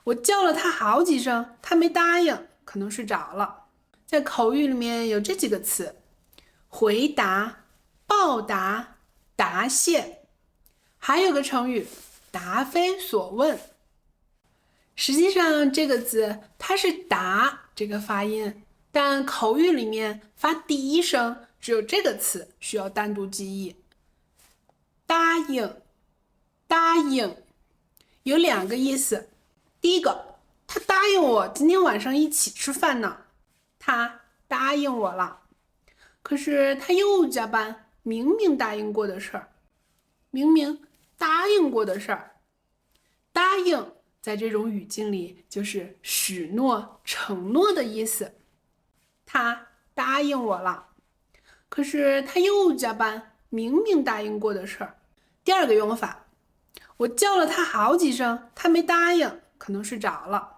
我叫了他好几声，他没答应，可能睡着了。在口语里面有这几个词：回答、报答、答谢，还有个成语答非所问。实际上这个字它是答这个发音，但口语里面发第一声只有这个词需要单独记忆。答应，答应有两个意思。第一个，他答应我今天晚上一起吃饭呢，他答应我了。可是他又加班，明明答应过的事儿，明明答应过的事儿，答应在这种语境里就是许诺、承诺的意思。他答应我了，可是他又加班，明明答应过的事儿。第二个用法，我叫了他好几声，他没答应，可能睡着了。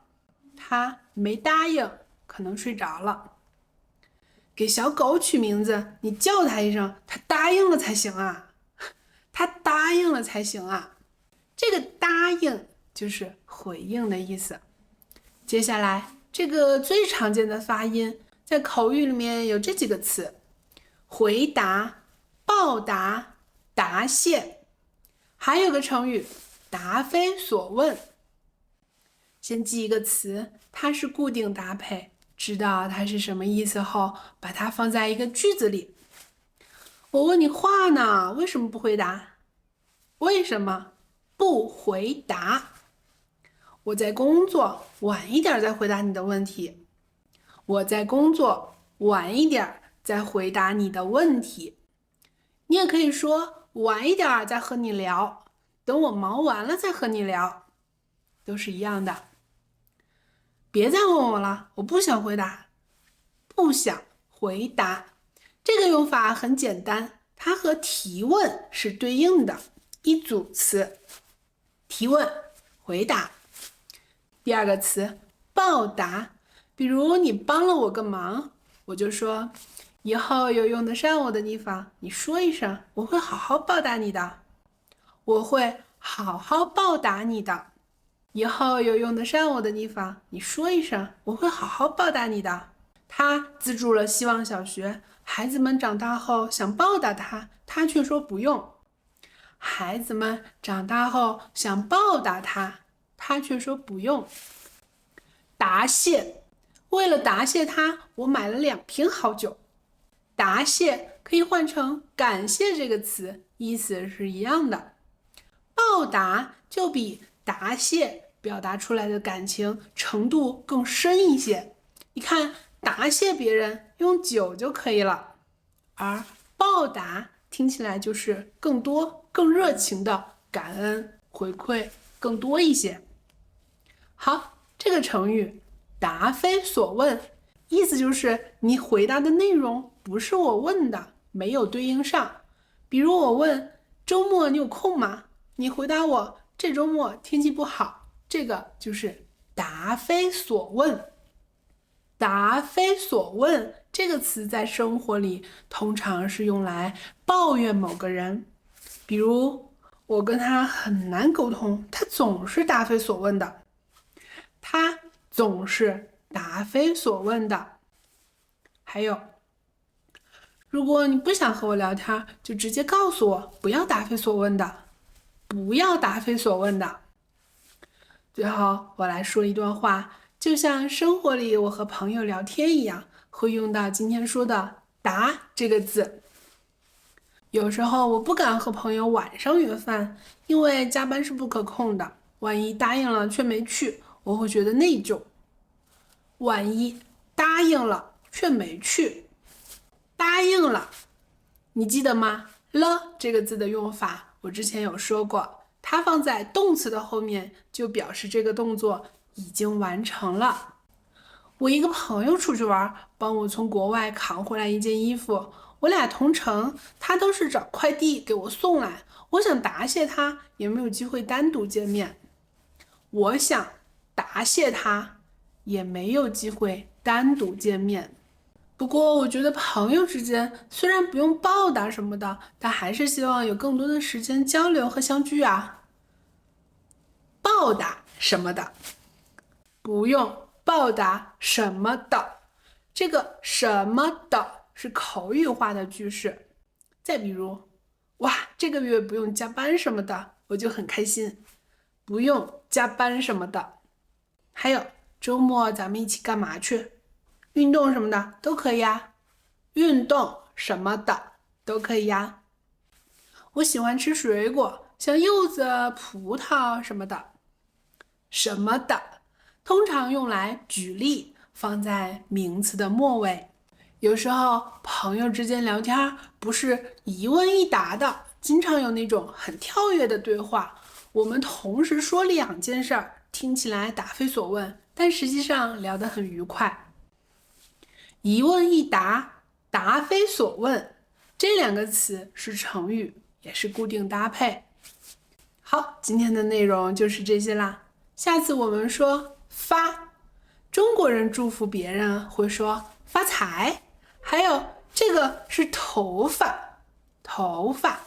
他没答应，可能睡着了。给小狗取名字，你叫它一声，它答应了才行啊，它答应了才行啊。这个答应就是回应的意思。接下来，这个最常见的发音，在口语里面有这几个词：回答、报答、答谢，还有个成语答非所问。先记一个词，它是固定搭配，知道它是什么意思后，把它放在一个句子里。我问你话呢，为什么不回答？为什么不回答？我在工作，晚一点再回答你的问题。我在工作，晚一点再回答你的问题。你也可以说晚一点再和你聊，等我忙完了再和你聊，都是一样的。别再问我了，我不想回答。不想回答，这个用法很简单，它和提问是对应的，一组词。提问，回答。第二个词，报答。比如你帮了我个忙，我就说，以后有用得上我的地方，你说一声，我会好好报答你的。我会好好报答你的。以后有用得上我的地方，你说一声，我会好好报答你的。他资助了希望小学，孩子们长大后想报答他，他却说不用。孩子们长大后想报答他，他却说不用。答谢，为了答谢他，我买了2瓶好酒。答谢可以换成感谢这个词，意思是一样的。报答就比答谢表达出来的感情程度更深一些。你看，答谢别人用酒就可以了，而报答听起来就是更多、更热情的感恩回馈更多一些。好，这个成语答非所问，意思就是你回答的内容不是我问的，没有对应上。比如我问周末你有空吗？你回答我这周末天气不好，这个就是答非所问。答非所问这个词在生活里通常是用来抱怨某个人，比如我跟他很难沟通，他总是答非所问的。他总是答非所问的。还有，如果你不想和我聊天，就直接告诉我，不要答非所问的，不要答非所问的。最后，我来说一段话，就像生活里我和朋友聊天一样，会用到今天说的“答”这个字。有时候我不敢和朋友晚上约饭，因为加班是不可控的，万一答应了却没去，我会觉得内疚。万一答应了却没去，答应了，你记得吗？了这个字的用法，我之前有说过，它放在动词的后面，就表示这个动作已经完成了。我一个朋友出去玩，帮我从国外扛回来一件衣服，我俩同城，他都是找快递给我送来，我想答谢他，也没有机会单独见面。我想答谢他，也没有机会单独见面。不过我觉得朋友之间虽然不用报答什么的，但还是希望有更多的时间交流和相聚啊。报答什么的，不用报答什么的。这个什么的是口语化的句式。再比如，哇，这个月不用加班什么的，我就很开心。不用加班什么的。还有，周末咱们一起干嘛去？运动什么的都可以呀。运动什么的都可以呀。我喜欢吃水果，像柚子、葡萄什么的。什么的通常用来举例，放在名词的末尾。有时候朋友之间聊天不是一问一答的，经常有那种很跳跃的对话。我们同时说2件事儿，听起来答非所问，但实际上聊得很愉快。一问一答，答非所问，这2个词是成语，也是固定搭配。好，今天的内容就是这些啦。下次我们说发，中国人祝福别人会说发财。还有这个是头发，头发。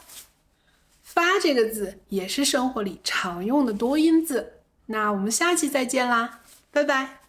发这个字也是生活里常用的多音字。那我们下期再见啦，拜拜。